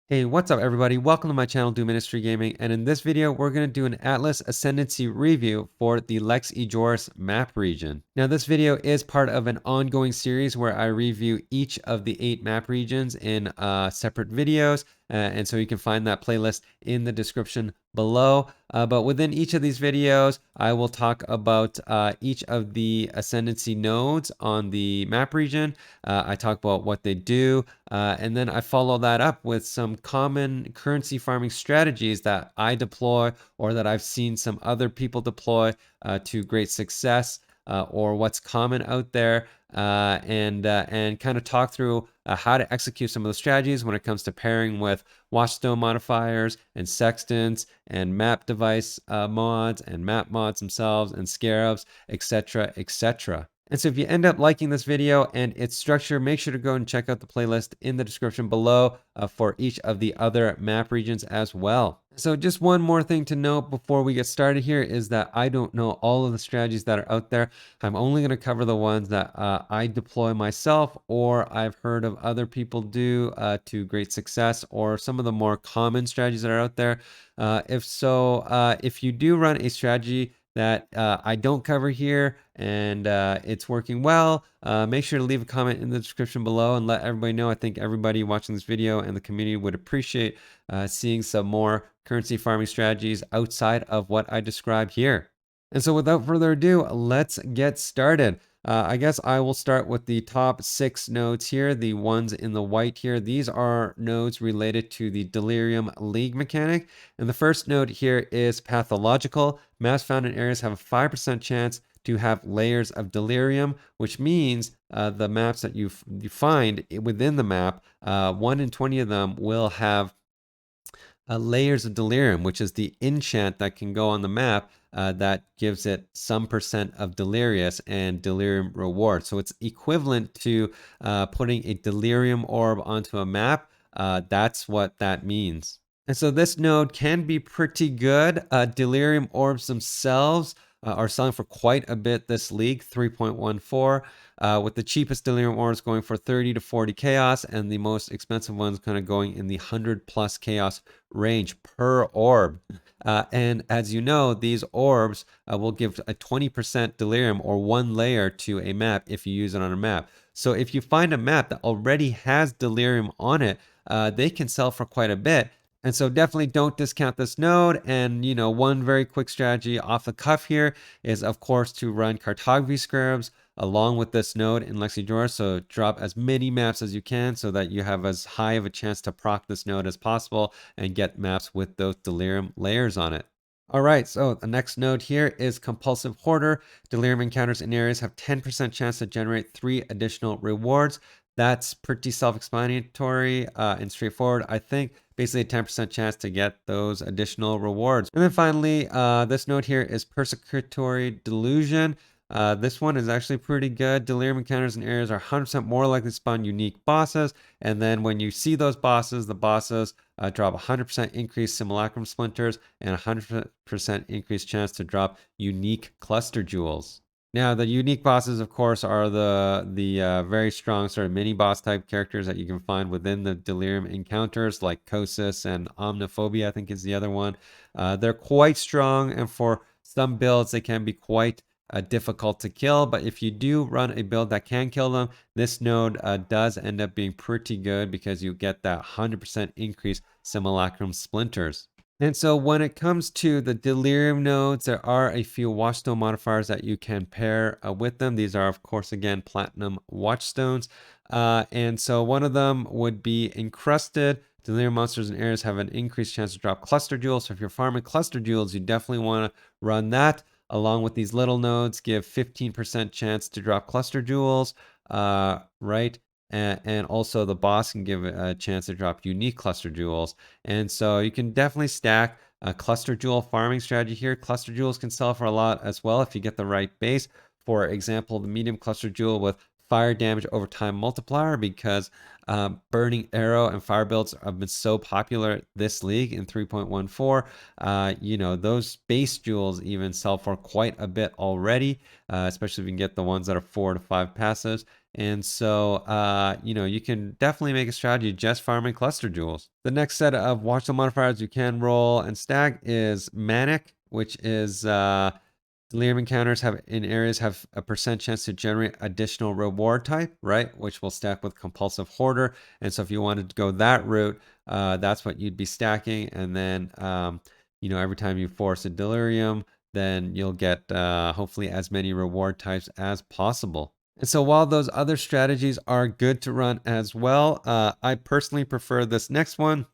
Hey, what's up everybody? Welcome to my channel, Do Ministry Gaming, and in this video, we're going to do an Atlas Ascendancy review for the Lex Ejoris map region. Now, this video is part of an ongoing series where I review each of the 8 map regions in separate videos, and so you can find that playlist in the description below. But within each of these videos, I will talk about each of the Ascendancy nodes on the map region. I talk about what they do, and then I follow that up with some common currency farming strategies that I deploy or that I've seen some other people deploy to great success, or what's common out there, and kind of talk through how to execute some of the strategies when it comes to pairing with watchstone modifiers and sextants and map device mods and map mods themselves and scarabs, etc., etc. And so if you end up liking this video and its structure, make sure to go and check out the playlist in the description below for each of the other map regions as well. So just one more thing to note before we get started here is that I don't know all of the strategies that are out there. I'm only going to cover the ones that I deploy myself or I've heard of other people do to great success, or some of the more common strategies that are out there. If you do run a strategy that I don't cover here and it's working well, make sure to leave a comment in the description below and let everybody know. I think everybody watching this video and the community would appreciate seeing some more currency farming strategies outside of what I described here. And so without further ado, let's get started. I guess I will start with the top 6 nodes here, the ones in the white here. These are nodes related to the Delirium League mechanic. And the first node here is Pathological. Maps found in areas have a 5% chance to have layers of Delirium, which means the maps that you find within the map, 1 in 20 of them will have layers of Delirium, which is the enchant that can go on the map that gives it some percent of Delirious and Delirium reward. So it's equivalent to putting a Delirium orb onto a map. That's what that means. And so this node can be pretty good. Delirium orbs themselves are selling for quite a bit this league, 3.14, with the cheapest Delirium orbs going for 30 to 40 chaos, and the most expensive ones kind of going in the 100 plus chaos range per orb. And as you know, these orbs will give a 20% Delirium or 1 layer to a map if you use it on a map. So if you find a map that already has Delirium on it, they can sell for quite a bit. And so definitely don't discount this node. And, one very quick strategy off the cuff here is, of course, to run cartography scarabs along with this node in Lex Ejoris. So drop as many maps as you can so that you have as high of a chance to proc this node as possible and get maps with those Delirium layers on it. All right, so the next node here is Compulsive Hoarder. Delirium encounters in areas have 10% chance to generate 3 additional rewards. That's pretty self-explanatory and straightforward. I think basically a 10% chance to get those additional rewards. And then finally, this node here is Persecutory Delusion. This one is actually pretty good. Delirium encounters in areas are 100% more likely to spawn unique bosses. And then when you see those bosses, the bosses drop 100% increased Simulacrum Splinters and 100% increased chance to drop unique cluster jewels. Now, the unique bosses, of course, are the very strong sort of mini boss type characters that you can find within the Delirium encounters, like Kosis and Omniphobia, I think is the other one. They're quite strong, and for some builds, they can be quite difficult to kill. But if you do run a build that can kill them, this node does end up being pretty good because you get that 100% increase Simulacrum Splinters. And so when it comes to the Delirium nodes, there are a few watchstone modifiers that you can pair with them. These are, of course, again, platinum watchstones. And so one of them would be Encrusted. Delirium monsters and areas have an increased chance to drop cluster jewels. So if you're farming cluster jewels, you definitely want to run that. Along with these little nodes, give 15% chance to drop cluster jewels, right? And also the boss can give a chance to drop unique cluster jewels. And so you can definitely stack a cluster jewel farming strategy here. Cluster jewels can sell for a lot as well if you get the right base. For example, the medium cluster jewel with fire damage over time multiplier because Burning Arrow and fire builds have been so popular this league in 3.14. You know, those base jewels even sell for quite a bit already, especially if you can get the ones that are 4 to 5 passives. And so, you know, you can definitely make a strategy just farming cluster jewels. The next set of watchstone modifiers you can roll and stack is Manic, which is Delirium encounters have in areas have a % chance to generate additional reward type, right? Which will stack with Compulsive Hoarder. And so if you wanted to go that route, that's what you'd be stacking. And then, you know, every time you force a Delirium, then you'll get hopefully as many reward types as possible. And so while those other strategies are good to run as well, I personally prefer this next one,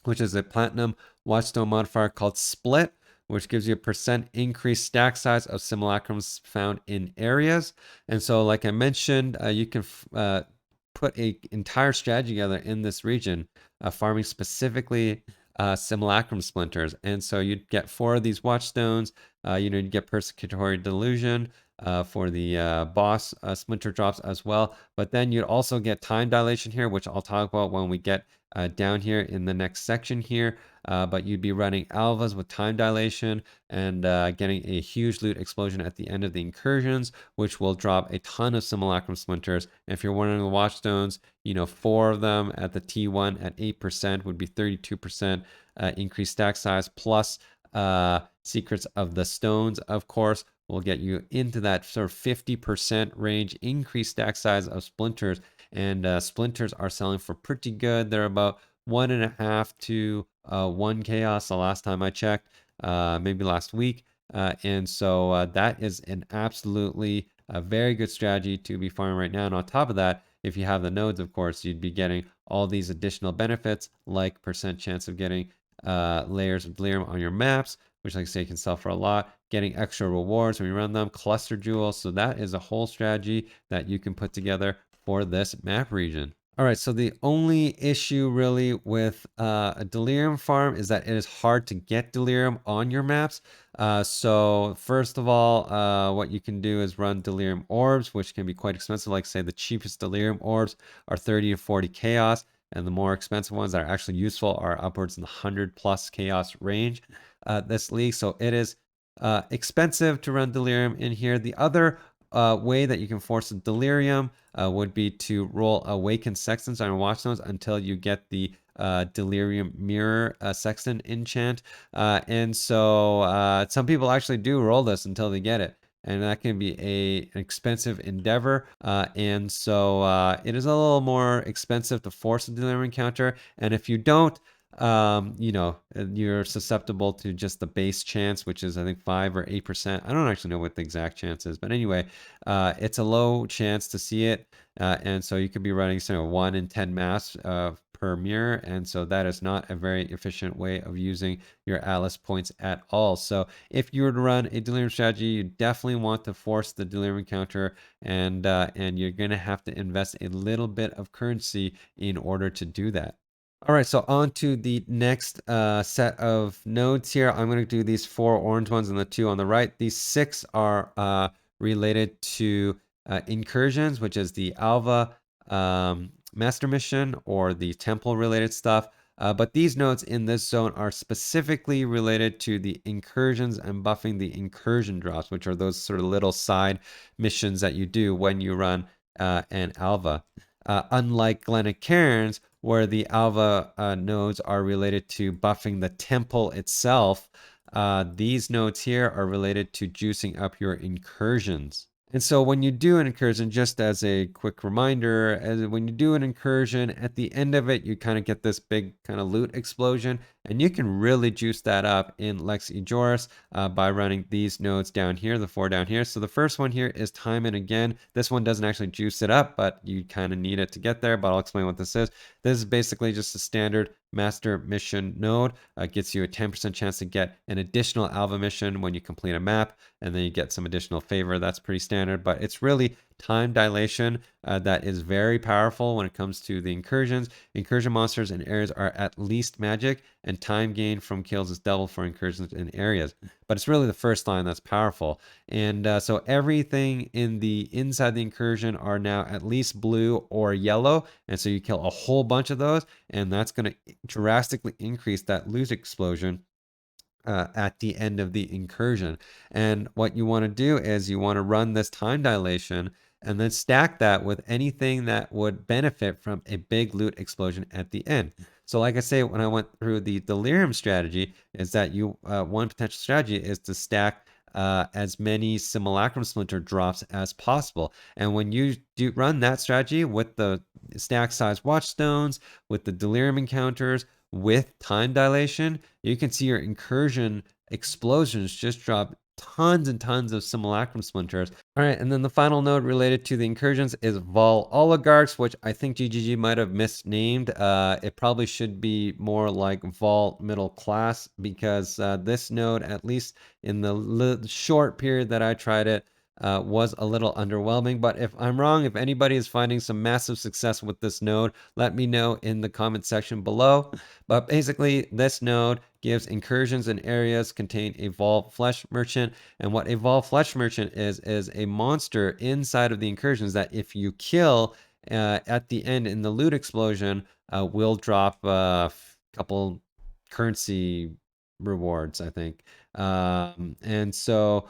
which is a platinum watchstone modifier called Split, which gives you a % increased stack size of simulacrums found in areas. And so, like I mentioned, you can put an entire strategy together in this region, farming specifically simulacrum splinters. And so you'd get 4 of these watchstones. You know, you'd get persecutory delusion for the boss splinter drops as well. But then you'd also get time dilation here, which I'll talk about when we get down here in the next section here. But you'd be running alvas with time dilation and getting a huge loot explosion at the end of the incursions, which will drop a ton of simulacrum splinters. And if you're wondering the watchstones, you know, 4 of them at the T1 at 8% would be 32% increased stack size, plus secrets of the stones, of course, will get you into that sort of 50% range increased stack size of splinters. And splinters are selling for pretty good. They're about 1.5 to 1 chaos the last time I checked, maybe last week. And so that is an absolutely very good strategy to be farming right now. And on top of that, if you have the nodes, of course, you'd be getting all these additional benefits like % chance of getting layers of delirium on your maps, which, like I say, can sell for a lot, getting extra rewards when you run them, cluster jewels. So that is a whole strategy that you can put together for this map region. All right, so the only issue really with a Delirium farm is that it is hard to get Delirium on your maps. So first of all, what you can do is run Delirium orbs, which can be quite expensive. Like say the cheapest Delirium orbs are 30 to 40 chaos, and the more expensive ones that are actually useful are upwards in the 100+ chaos range this league. So it is expensive to run Delirium in here. The other way that you can force a Delirium would be to roll Awakened Sextons on your watchstones until you get the Delirium Mirror Sexton enchant. And so some people actually do roll this until they get it. And that can be an expensive endeavor. And so it is a little more expensive to force a Delirium encounter. And if you don't, you know, you're susceptible to just the base chance, which is I think 5 or 8%. I don't actually know what the exact chance is, but anyway, it's a low chance to see it, and so you could be running 1 in 10 mass per mirror, and so that is not a very efficient way of using your Atlas points at all. So if you were to run a Delirium strategy, you definitely want to force the Delirium encounter, and you're going to have to invest a little bit of currency in order to do that. All right, so on to the next set of nodes here. I'm going to do these 4 orange ones and the 2 on the right. These 6 are related to Incursions, which is the Alva Master Mission or the Temple related stuff. But these nodes in this zone are specifically related to the Incursions and buffing the Incursion drops, which are those sort of little side missions that you do when you run an Alva. Unlike Glencairns, where the Alva nodes are related to buffing the temple itself, these nodes here are related to juicing up your incursions. And so when you do an incursion, just as a quick reminder, when you do an incursion, at the end of it, you kind of get this big kind of loot explosion, and you can really juice that up in Lex Ejoris by running these nodes down here, the 4 down here. So the first one here is Time and Again. This one doesn't actually juice it up, but you kind of need it to get there, but I'll explain what this is. This is basically just a standard master mission node. Gets you a 10% chance to get an additional Alva mission when you complete a map, and then you get some additional favor. That's pretty standard, but it's really time dilation that is very powerful when it comes to the incursions. Incursion monsters and areas are at least magic, and time gain from kills is double for incursions in areas. But it's really the first line that's powerful. And so everything in the inside the incursion are now at least blue or yellow. And so you kill a whole bunch of those, and that's going to drastically increase that loot explosion at the end of the incursion. And what you want to do is you want to run this time dilation and then stack that with anything that would benefit from a big loot explosion at the end. So like I say, when I went through the Delirium strategy, is that one potential strategy is to stack as many Simulacrum Splinter drops as possible. And when you do run that strategy with the stack size watchstones, with the Delirium encounters, with time dilation, you can see your incursion explosions just drop tons and tons of Simulacrum Splinters. All right, and then the final node related to the incursions is Vol Oligarchs, which I think GGG might have misnamed. It probably should be more like Vol Middle Class, because this node, at least in the short period that I tried it, was a little underwhelming. But if I'm wrong, if anybody is finding some massive success with this node, let me know in the comment section below. But basically, this node gives incursions in areas contain Evolved Flesh Merchant. And what Evolved Flesh Merchant is a monster inside of the incursions that if you kill at the end in the loot explosion, will drop a couple currency rewards, I think. And so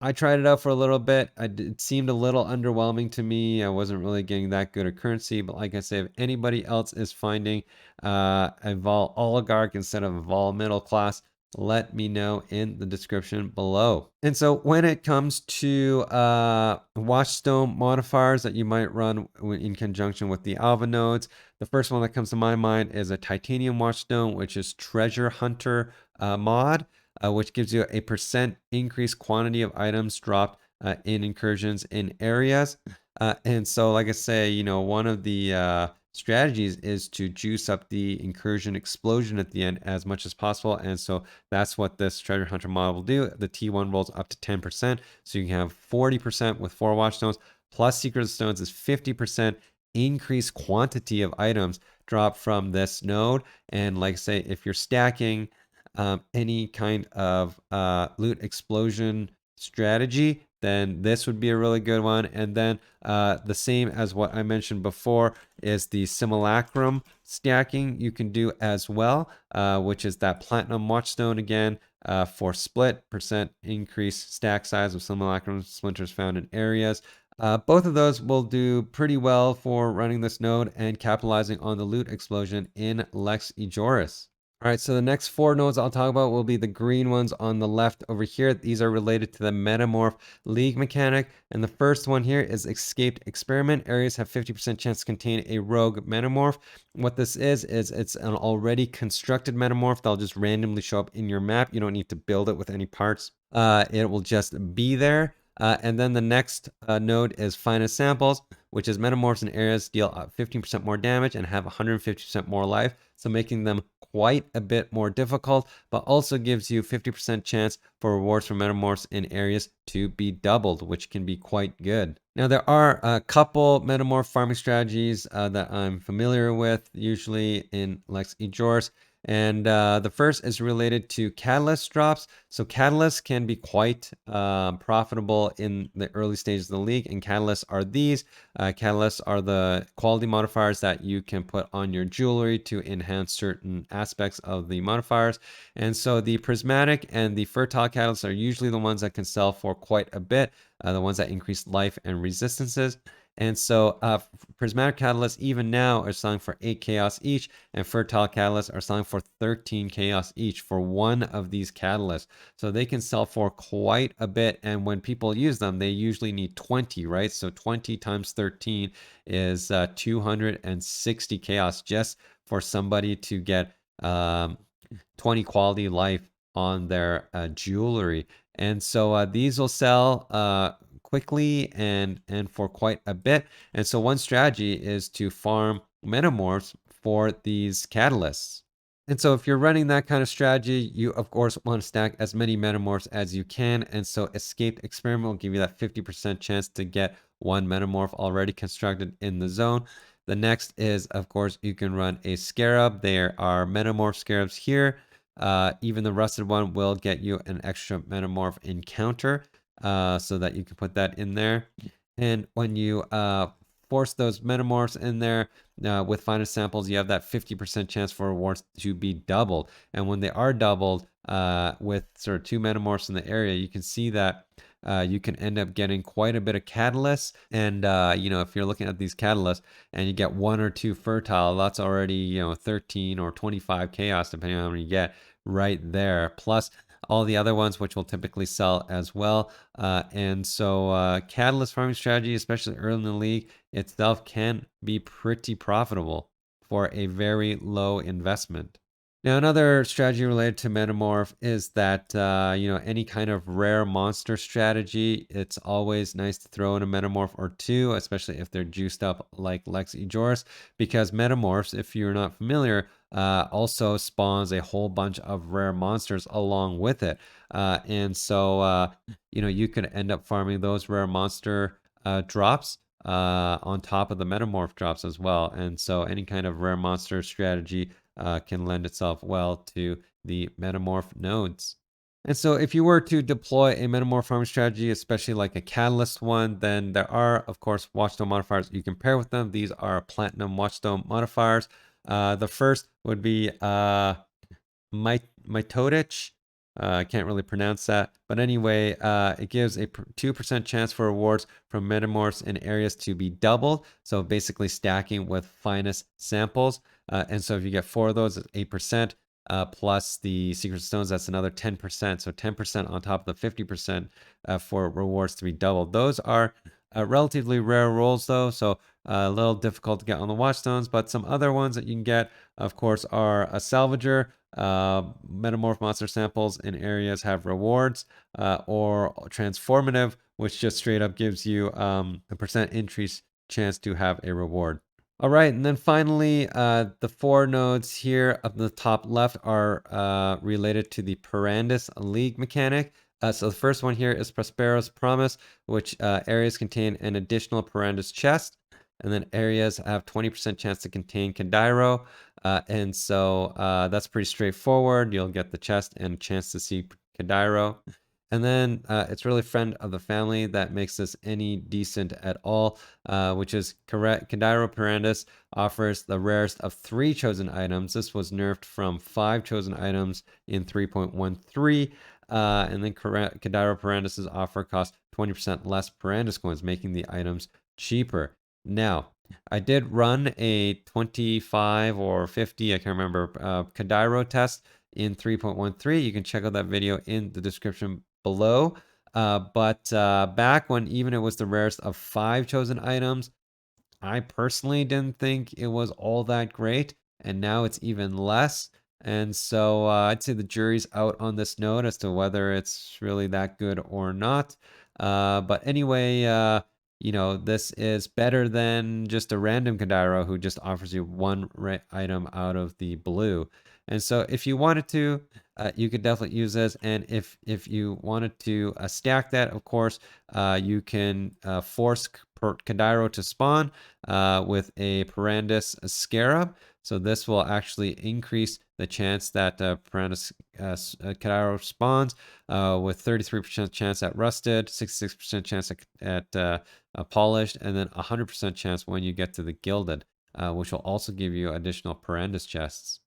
I tried it out for a little bit. It seemed a little underwhelming to me. I wasn't really getting that good at currency, but like I say, if anybody else is finding a Vol Oligarch instead of a Vol Middle Class, let me know in the description below. And so when it comes to Watchstone modifiers that you might run in conjunction with the Alva nodes, the first one that comes to my mind is a Titanium Watchstone, which is Treasure Hunter mod. Which gives you a % increased quantity of items dropped in incursions in areas. And so, like I say, you know, one of the strategies is to juice up the incursion explosion at the end as much as possible. And so that's what this Treasure Hunter mod will do. The T1 rolls up to 10%. So you can have 40% with 4 Watchstones, plus Secret Stones is 50% increased quantity of items dropped from this node. And like I say, if you're stacking any kind of loot explosion strategy, then this would be a really good one. And then the same as what I mentioned before is the Simulacrum stacking you can do as well, which is that Platinum Watchstone again for split % increase stack size of Simulacrum Splinters found in areas. Both of those will do pretty well for running this node and capitalizing on the loot explosion in Lex Ejoris. All right, so the next 4 nodes I'll talk about will be the green ones on the left over here. These are related to the Metamorph League mechanic. And the first one here is Escaped Experiment. Areas have 50% chance to contain a rogue Metamorph. What this is it's an already constructed Metamorph that'll just randomly show up in your map. You don't need to build it with any parts. It will just be there. And then the next node is Finest Samples, which is Metamorphs in areas deal 15% more damage and have 150% more life, so making them quite a bit more difficult, but also gives you 50% chance for rewards for Metamorphs in areas to be doubled, which can be quite good. Now, there are a couple Metamorph farming strategies that I'm familiar with, usually in Lex Ejoris. And the first is related to catalyst drops. So catalysts can be quite profitable in the early stages of the league, and catalysts are these. Catalysts are the quality modifiers that you can put on your jewelry to enhance certain aspects of the modifiers. And so the prismatic and the fertile catalysts are usually the ones that can sell for quite a bit, the ones that increase life and resistances. And so prismatic catalysts even now are selling for 8 chaos each, and fertile catalysts are selling for 13 chaos each for one of these catalysts. So they can sell for quite a bit, and when people use them, they usually need 20, right? So 20 times 13 is 260 chaos just for somebody to get 20 quality life on their jewelry. And so these will sell quickly and for quite a bit. And so one strategy is to farm Metamorphs for these catalysts. And so if you're running that kind of strategy, you of course want to stack as many Metamorphs as you can. And so Escaped Experiment will give you that 50% chance to get one Metamorph already constructed in the zone. The next is, of course, you can run a Scarab. There are Metamorph Scarabs here. Even the rusted one will get you an extra Metamorph encounter, so that you can put that in there. And when you force those Metamorphs in there, with finest samples, you have that 50% chance for rewards to be doubled. And when they are doubled, with sort of 2 Metamorphs in the area, you can see that you can end up getting quite a bit of catalysts. And, if you're looking at these catalysts and you get 1 or 2 fertile, that's already, 13 or 25 chaos, depending on how many you get right there. Plus all the other ones, which will typically sell as well. And so catalyst farming strategy, especially early in the league, itself can be pretty profitable for a very low investment. Now, another strategy related to Metamorph is that, any kind of rare monster strategy, it's always nice to throw in a Metamorph or two, especially if they're juiced up like Lex Ejoris, because Metamorphs, if you're not familiar, also spawns a whole bunch of rare monsters along with it. And so you could end up farming those rare monster drops on top of the Metamorph drops as well. And so any kind of rare monster strategy can lend itself well to the Metamorph nodes. And so if you were to deploy a Metamorph farming strategy, especially like a Catalyst one, then there are, of course, Watchstone modifiers you can pair with them. These are Platinum Watchstone modifiers. The first would be Mitodich. I can't really pronounce that. But anyway, it gives a 2% chance for rewards from Metamorphs in areas to be doubled. So basically stacking with finest samples. And so if you get 4 of those, it's 8%. Plus the Secret Stones, that's another 10%. So 10% on top of the 50% for rewards to be doubled. Those are relatively rare rolls, though. So a little difficult to get on the Watchstones. But some other ones that you can get, of course, are a Salvager. Metamorph monster samples in areas have rewards, or transformative, which just straight up gives you a percent increase chance to have a reward. All right, and then finally, the 4 nodes here up in the top left are related to the Perandus League mechanic. So the first one here is Prospero's Promise, which areas contain an additional Perandus chest, and then areas have 20% chance to contain Cadiro. And so that's pretty straightforward. You'll get the chest and a chance to see Cadiro. And then it's really friend of the family that makes this any decent at all, which is correct. Cadiro Perandus offers the rarest of 3 chosen items. This was nerfed from 5 chosen items in 3.13. And then Cadiro Perandus's offer costs 20% less Perandus coins, making the items cheaper. Now, I did run a 25 or 50, I can't remember, Cadiro test in 3.13. You can check out that video in the description below. But back when even it was the rarest of 5 chosen items, I personally didn't think it was all that great. And now it's even less. And so I'd say the jury's out on this node as to whether it's really that good or not. But anyway, this is better than just a random Cadiro who just offers you one item out of the blue. And so if you wanted to, you could definitely use this. And if you wanted to stack that, of course, you can force Cadiro to spawn with a Perandus Scarab. So this will actually increase the chance that Perandus Cadiro spawns with 33% chance at Rusted, 66% chance at Polished, and then 100% chance when you get to the Gilded, which will also give you additional Perandus chests.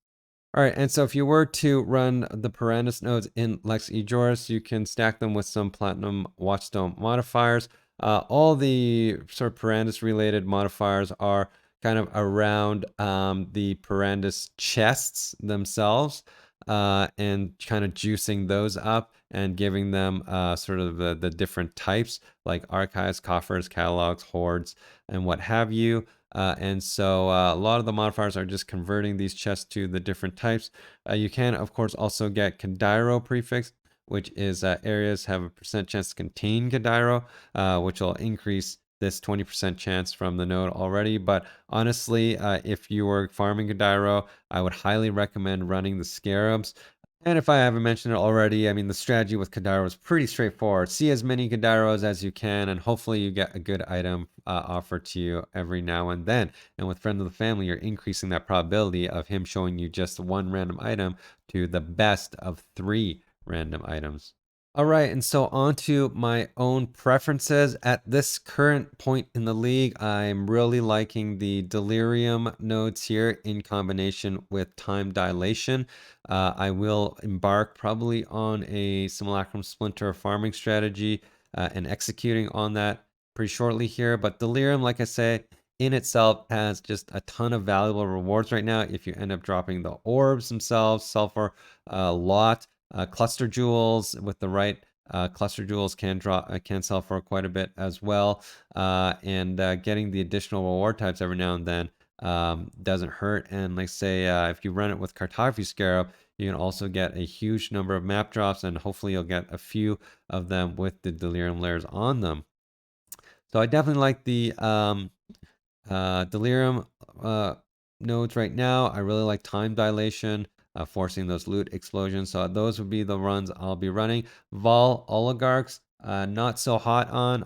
All right, and so if you were to run the Perandus nodes in Lex Ejoris, you can stack them with some Platinum Watchstone modifiers. All the sort of Perandus related modifiers are kind of around the Perandus chests themselves, and kind of juicing those up and giving them sort of the different types like archives, coffers, catalogs, hordes, and what have you. And so a lot of the modifiers are just converting these chests to the different types. You can, of course, also get Cadiro prefix, which is areas have a percent chance to contain Cadiro, which will increase this 20% chance from the node already. But honestly, if you were farming Cadiro, I would highly recommend running the Scarabs. And if I haven't mentioned it already, I mean, the strategy with Cadiro is pretty straightforward. See as many Cadiros as you can, and hopefully you get a good item offered to you every now and then. And with Friend of the Family, you're increasing that probability of him showing you just one random item to the best of 3 random items. All right, and so on to my own preferences. At this current point in the league, I'm really liking the Delirium nodes here in combination with Time Dilation. I will embark probably on a Simulacrum Splinter farming strategy and executing on that pretty shortly here. But Delirium, like I say, in itself has just a ton of valuable rewards right now. If you end up dropping the orbs themselves, sell for a lot. Cluster jewels with the right cluster jewels can sell for quite a bit as well, and getting the additional reward types every now and then doesn't hurt. And like say, if you run it with Cartography Scarab, you can also get a huge number of map drops, and hopefully you'll get a few of them with the Delirium layers on them. So I definitely like the Delirium nodes right now. I really like Time Dilation, forcing those loot explosions. So those would be the runs I'll be running. Vol Oligarchs, not so hot on.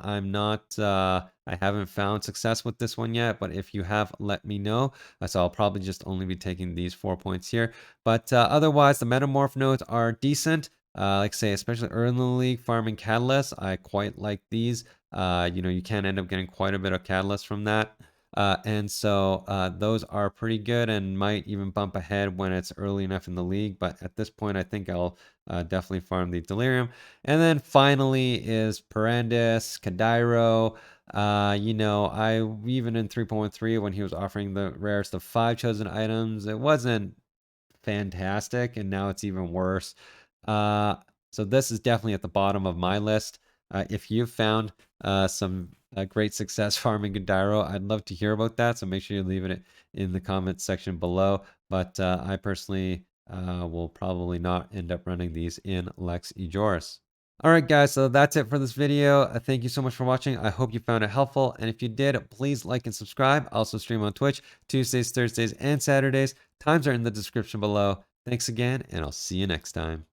I haven't found success with this one yet, but if you have, let me know. So I'll probably just only be taking these 4 points here. But otherwise, the Metamorph nodes are decent. Like say, especially early in the league, farming Catalyst, I quite like these. You can end up getting quite a bit of Catalyst from that. And so those are pretty good and might even bump ahead when it's early enough in the league. But at this point, I think I'll definitely farm the Delirium. And then finally is Perandus, Cadiro. I even in 3.13 when he was offering the rarest of 5 chosen items, it wasn't fantastic, and now it's even worse. Uh, so this is definitely at the bottom of my list. If you've found some great success farming Cadiro, I'd love to hear about that. So make sure you leave it in the comments section below. But I personally will probably not end up running these in Lex Ejoris. All right, guys, so that's it for this video. Thank you so much for watching. I hope you found it helpful. And if you did, please like and subscribe. I also stream on Twitch Tuesdays, Thursdays, and Saturdays. Times are in the description below. Thanks again, and I'll see you next time.